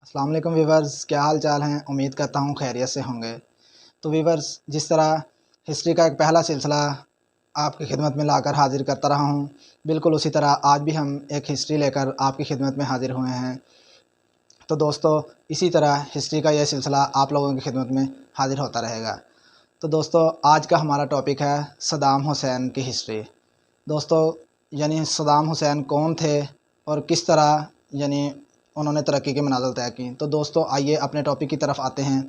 السلام علیکم ویورز، کیا حال چال ہیں؟ امید کرتا ہوں خیریت سے ہوں گے۔ تو ویورز، جس طرح ہسٹری کا ایک پہلا سلسلہ آپ کی خدمت میں لا کر حاضر کرتا رہا ہوں، بالکل اسی طرح آج بھی ہم ایک ہسٹری لے کر آپ کی خدمت میں حاضر ہوئے ہیں۔ تو دوستو، اسی طرح ہسٹری کا یہ سلسلہ آپ لوگوں کی خدمت میں حاضر ہوتا رہے گا۔ تو دوستو، آج کا ہمارا ٹاپک ہے صدام حسین کی ہسٹری۔ دوستو، صدام حسین کون تھے اور کس طرح انہوں نے ترقی کے منازل طے کی۔ تو دوستو، آئیے اپنے ٹاپک کی طرف آتے ہیں۔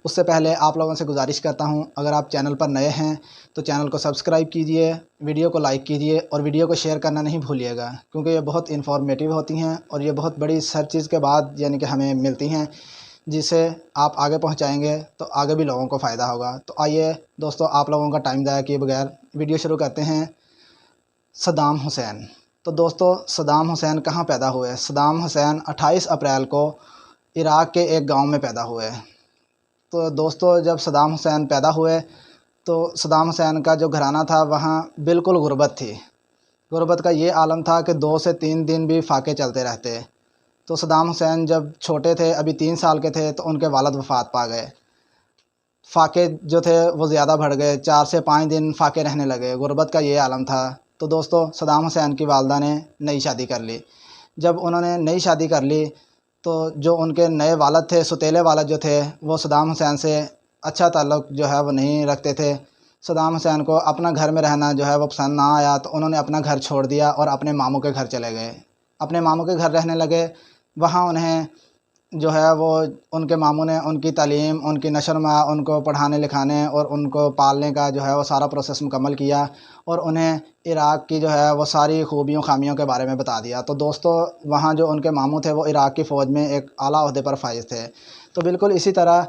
اس سے پہلے آپ لوگوں سے گزارش کرتا ہوں، اگر آپ چینل پر نئے ہیں تو چینل کو سبسکرائب کیجئے، ویڈیو کو لائک کیجئے اور ویڈیو کو شیئر کرنا نہیں بھولیے گا، کیونکہ یہ بہت انفارمیٹیو ہوتی ہیں اور یہ بہت بڑی سرچز کے بعد کہ ہمیں ملتی ہیں، جسے آپ آگے پہنچائیں گے تو آگے بھی لوگوں کو فائدہ ہوگا۔ تو آئیے دوستو، آپ لوگوں کا ٹائم ضائع کیے بغیر ویڈیو شروع کرتے ہیں۔ Saddam Hussein. تو دوستو، صدام حسین کہاں پیدا ہوئے؟ صدام حسین 28 اپریل کو عراق کے ایک گاؤں میں پیدا ہوئے۔ تو دوستو، جب صدام حسین پیدا ہوئے تو صدام حسین کا جو گھرانہ تھا وہاں بالکل غربت تھی۔ غربت کا یہ عالم تھا کہ 2 سے 3 دن بھی فاقے چلتے رہتے۔ تو صدام حسین جب چھوٹے تھے، ابھی 3 سال کے تھے، تو ان کے والد وفات پا گئے۔ فاقے جو تھے وہ زیادہ بڑھ گئے، 4 سے 5 دن فاقے رہنے لگے۔ غربت کا یہ عالم تھا۔ تو دوستو، صدام حسین کی والدہ نے نئی شادی کر لی۔ جب انہوں نے نئی شادی کر لی تو جو ان کے نئے والد تھے، ستیلے والد جو تھے، وہ صدام حسین سے اچھا تعلق وہ نہیں رکھتے تھے۔ صدام حسین کو اپنا گھر میں رہنا وہ پسند نہ آیا، تو انہوں نے اپنا گھر چھوڑ دیا اور اپنے ماموں کے گھر چلے گئے۔ اپنے ماموں کے گھر رہنے لگے۔ وہاں انہیں وہ ان کے ماموں نے ان کی تعلیم، ان کی نشو و نما، ان کو پڑھانے لکھانے اور ان کو پالنے کا وہ سارا پروسیس مکمل کیا اور انہیں عراق کی وہ ساری خوبیوں خامیوں کے بارے میں بتا دیا۔ تو دوستو، وہاں جو ان کے ماموں تھے وہ عراق کی فوج میں ایک اعلیٰ عہدے پر فائز تھے۔ تو بالکل اسی طرح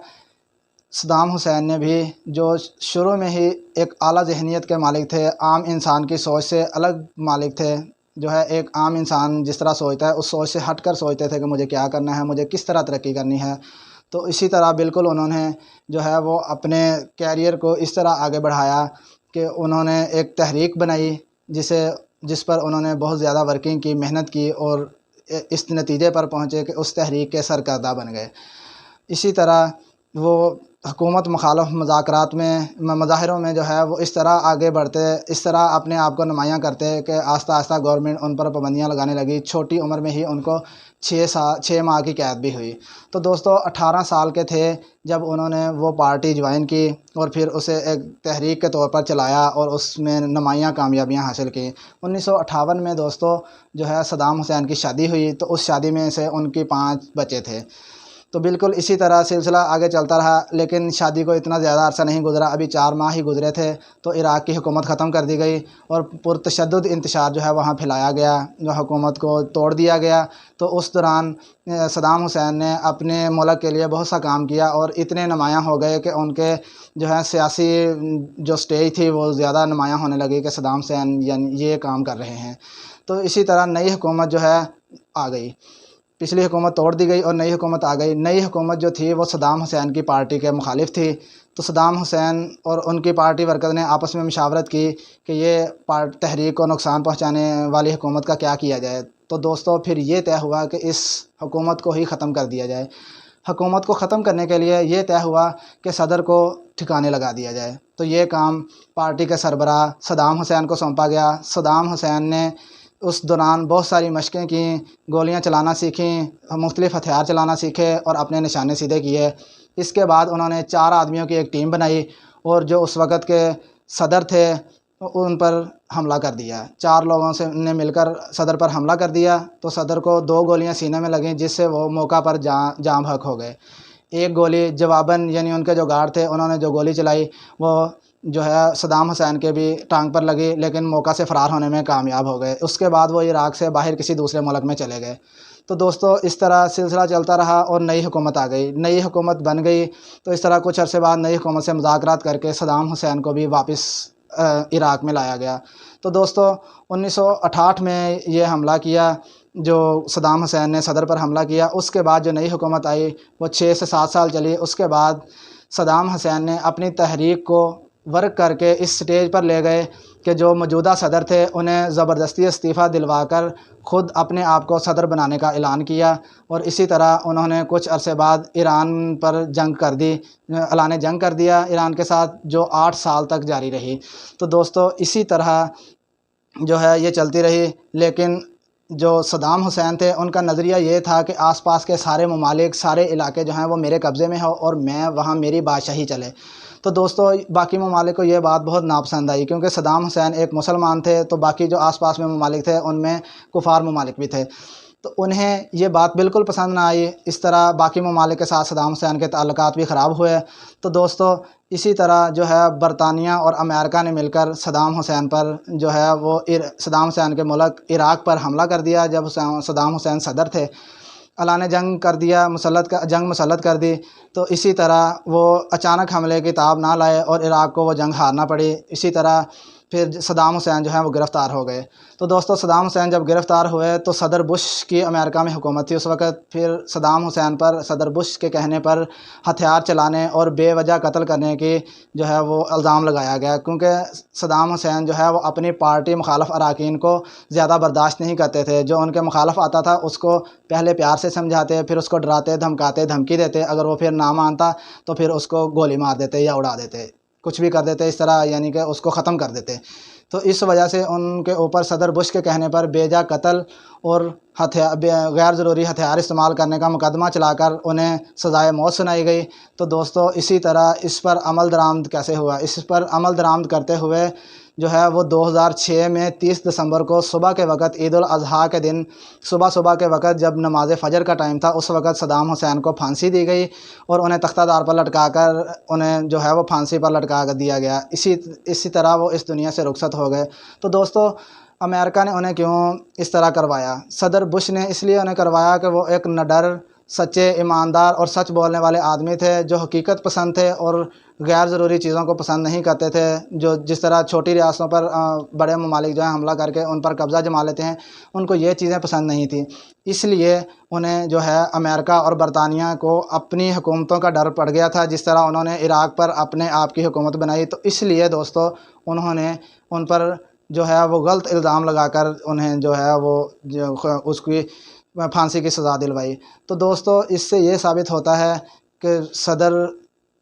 صدام حسین نے بھی جو شروع میں ہی ایک اعلیٰ ذہنیت کے مالک تھے، عام انسان کی سوچ سے الگ مالک تھے، ایک عام انسان جس طرح سوچتا ہے اس سوچ سے ہٹ کر سوچتے تھے کہ مجھے کیا کرنا ہے، مجھے کس طرح ترقی کرنی ہے۔ تو اسی طرح بالکل انہوں نے وہ اپنے کیریئر کو اس طرح آگے بڑھایا کہ انہوں نے ایک تحریک بنائی جس پر انہوں نے بہت زیادہ ورکنگ کی، محنت کی اور اس نتیجے پر پہنچے کہ اس تحریک کے سرکردہ بن گئے۔ اسی طرح وہ حکومت مخالف مظاہروں میں وہ اس طرح آگے بڑھتے، اس طرح اپنے آپ کو نمایاں کرتے کہ آہستہ آہستہ گورنمنٹ ان پر پابندیاں لگانے لگی۔ چھوٹی عمر میں ہی ان کو 6 ماہ کی قید بھی ہوئی۔ تو دوستو، 18 سال کے تھے جب انہوں نے وہ پارٹی جوائن کی اور پھر اسے ایک تحریک کے طور پر چلایا اور اس میں نمایاں کامیابیاں حاصل کی۔ 1958 میں دوستو صدام حسین کی شادی ہوئی، تو اس شادی میں سے ان کی 5 بچے تھے۔ تو بالکل اسی طرح سلسلہ آگے چلتا رہا، لیکن شادی کو اتنا زیادہ عرصہ نہیں گزرا، ابھی 4 ماہ ہی گزرے تھے تو عراق کی حکومت ختم کر دی گئی اور پرتشدد انتشار وہاں پھیلایا گیا، حکومت کو توڑ دیا گیا۔ تو اس دوران صدام حسین نے اپنے ملک کے لیے بہت سا کام کیا اور اتنے نمایاں ہو گئے کہ ان کے سیاسی جو سٹیج تھی وہ زیادہ نمایاں ہونے لگی کہ صدام حسین یہ کام کر رہے ہیں۔ تو اسی طرح نئی حکومت آ گئی۔ پچھلی حکومت توڑ دی گئی اور نئی حکومت آ گئی۔ نئی حکومت جو تھی وہ صدام حسین کی پارٹی کے مخالف تھی۔ تو صدام حسین اور ان کی پارٹی ورکر نے آپس میں مشاورت کی کہ یہ تحریک کو نقصان پہنچانے والی حکومت کا کیا کیا جائے۔ تو دوستو، پھر یہ طے ہوا کہ اس حکومت کو ہی ختم کر دیا جائے۔ حکومت کو ختم کرنے کے لیے یہ طے ہوا کہ صدر کو ٹھکانے لگا دیا جائے۔ تو یہ کام پارٹی کے سربراہ صدام حسین کو سونپا گیا۔ صدام حسین نے اس دوران بہت ساری مشقیں کیں، گولیاں چلانا سیکھیں، مختلف ہتھیار چلانا سیکھے اور اپنے نشانے سیدھے کیے۔ اس کے بعد انہوں نے 4 آدمیوں کی ایک ٹیم بنائی اور جو اس وقت کے صدر تھے ان پر حملہ کر دیا۔ 4 لوگوں نے مل کر صدر پر حملہ کر دیا۔ تو صدر کو 2 گولیاں سینے میں لگیں، جس سے وہ موقع پر جاں بحق ہو گئے۔ ایک گولی جواباً ان کے جو گارڈ تھے انہوں نے جو گولی چلائی وہ صدام حسین کے بھی ٹانگ پر لگی، لیکن موقع سے فرار ہونے میں کامیاب ہو گئے۔ اس کے بعد وہ عراق سے باہر کسی دوسرے ملک میں چلے گئے۔ تو دوستو، اس طرح سلسلہ چلتا رہا اور نئی حکومت آ گئی، نئی حکومت بن گئی۔ تو اس طرح کچھ عرصے بعد نئی حکومت سے مذاکرات کر کے صدام حسین کو بھی واپس عراق میں لایا گیا۔ تو دوستو، 1968 میں یہ حملہ کیا جو صدام حسین نے صدر پر حملہ کیا۔ اس کے بعد جو نئی حکومت آئی وہ 6 سے 7 سال چلی۔ اس کے بعد صدام حسین نے اپنی تحریک کو ورک کر کے اس سٹیج پر لے گئے کہ جو موجودہ صدر تھے انہیں زبردستی استعفیٰ دلوا کر خود اپنے آپ کو صدر بنانے کا اعلان کیا، اور اسی طرح انہوں نے کچھ عرصے بعد ایران پر جنگ کر دی، اعلان جنگ کر دیا ایران کے ساتھ، جو 8 سال تک جاری رہی۔ تو دوستو اسی طرح جو ہے یہ چلتی رہی، لیکن جو صدام حسین تھے ان کا نظریہ یہ تھا کہ آس پاس کے سارے ممالک، سارے علاقے جو ہیں وہ میرے قبضے میں ہو اور میں وہاں میری بادشاہی چلے۔ تو دوستو باقی ممالک کو یہ بات بہت ناپسند آئی، کیونکہ صدام حسین ایک مسلمان تھے، تو باقی جو آس پاس میں ممالک تھے ان میں کفار ممالک بھی تھے، تو انہیں یہ بات بالکل پسند نہ آئی۔ اس طرح باقی ممالک کے ساتھ صدام حسین کے تعلقات بھی خراب ہوئے۔ تو دوستو اسی طرح جو ہے برطانیہ اور امریکہ نے مل کر صدام حسین پر جو ہے وہ صدام حسین کے ملک عراق پر حملہ کر دیا جب صدام حسین صدر تھے، اعلان جنگ کر دیا، جنگ مسلط کر دی۔ تو اسی طرح وہ اچانک حملے کی تاب نہ لائے اور عراق کو وہ جنگ ہارنا پڑی۔ اسی طرح پھر صدام حسین جو ہیں وہ گرفتار ہو گئے۔ تو دوستو صدام حسین جب گرفتار ہوئے تو صدر بش کی امریکہ میں حکومت تھی اس وقت، پھر صدام حسین پر صدر بش کے کہنے پر ہتھیار چلانے اور بے وجہ قتل کرنے کی جو ہے وہ الزام لگایا گیا، کیونکہ صدام حسین جو ہے وہ اپنی پارٹی مخالف اراکین کو زیادہ برداشت نہیں کرتے تھے۔ جو ان کے مخالف آتا تھا اس کو پہلے پیار سے سمجھاتے، پھر اس کو ڈراتے، دھمکاتے، دھمکی دیتے، اگر وہ پھر نہ مانتا تو پھر اس کو گولی مار دیتے یا اڑا دیتے، کچھ بھی کر دیتے اس طرح، یعنی کہ اس کو ختم کر دیتے۔ تو اس وجہ سے ان کے اوپر صدر بش کے کہنے پر بے جا قتل اور غیر ضروری ہتھیار استعمال کرنے کا مقدمہ چلا کر انہیں سزائے موت سنائی گئی۔ تو دوستو اسی طرح اس پر عمل درآمد کیسے ہوا؟ اس پر عمل درآمد کرتے ہوئے جو ہے وہ 2006 میں 30 دسمبر کو صبح کے وقت، عید الاضحیٰ کے دن صبح کے وقت جب نماز فجر کا ٹائم تھا، اس وقت صدام حسین کو پھانسی دی گئی اور انہیں تختہ دار پر لٹکا کر انہیں جو ہے وہ پھانسی پر لٹکا کر دیا گیا۔ اسی طرح وہ اس دنیا سے رخصت ہو گئے۔ تو دوستو امریکہ نے انہیں کیوں اس طرح کروایا؟ صدر بش نے اس لیے انہیں کروایا کہ وہ ایک نڈر، سچے، ایماندار اور سچ بولنے والے آدمی تھے، جو حقیقت پسند تھے اور غیر ضروری چیزوں کو پسند نہیں کرتے تھے، جو جس طرح چھوٹی ریاستوں پر بڑے ممالک جو ہیں حملہ کر کے ان پر قبضہ جما لیتے ہیں، ان کو یہ چیزیں پسند نہیں تھیں۔ اس لیے انہیں جو ہے امریکہ اور برطانیہ کو اپنی حکومتوں کا ڈر پڑ گیا تھا، جس طرح انہوں نے عراق پر اپنے آپ کی حکومت بنائی۔ تو اس لیے دوستو انہوں نے ان پر جو ہے وہ غلط الزام لگا کر انہیں جو ہے وہ اس کی پھانسی کی سزا دلوائی۔ تو دوستو اس سے یہ ثابت ہوتا ہے کہ صدر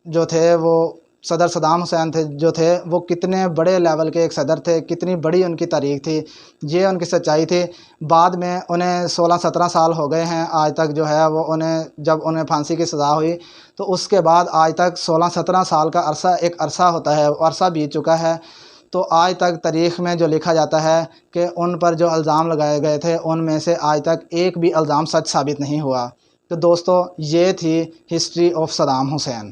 جو تھے وہ صدر صدام حسین تھے جو تھے وہ کتنے بڑے لیول کے ایک صدر تھے، کتنی بڑی ان کی تاریخ تھی، یہ ان کی سچائی تھی۔ بعد میں انہیں 16-17 سال ہو گئے ہیں آج تک جو ہے وہ جب انہیں پھانسی کی سزا ہوئی تو اس کے بعد آج تک 16-17 سال کا عرصہ ایک عرصہ ہوتا ہے، وہ عرصہ بیت چکا ہے۔ تو آج تک تاریخ میں جو لکھا جاتا ہے کہ ان پر جو الزام لگائے گئے تھے ان میں سے آج تک ایک بھی الزام سچ ثابت نہیں ہوا۔ تو دوستو یہ تھی ہسٹری آف صدام حسین۔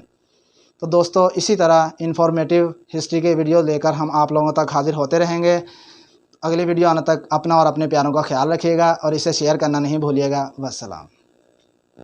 تو دوستو اسی طرح انفارمیٹیو ہسٹری کے ویڈیو لے کر ہم آپ لوگوں تک حاضر ہوتے رہیں گے۔ اگلی ویڈیو آنے تک اپنا اور اپنے پیاروں کا خیال رکھیے گا اور اسے شیئر کرنا نہیں بھولیے گا۔ والسلام۔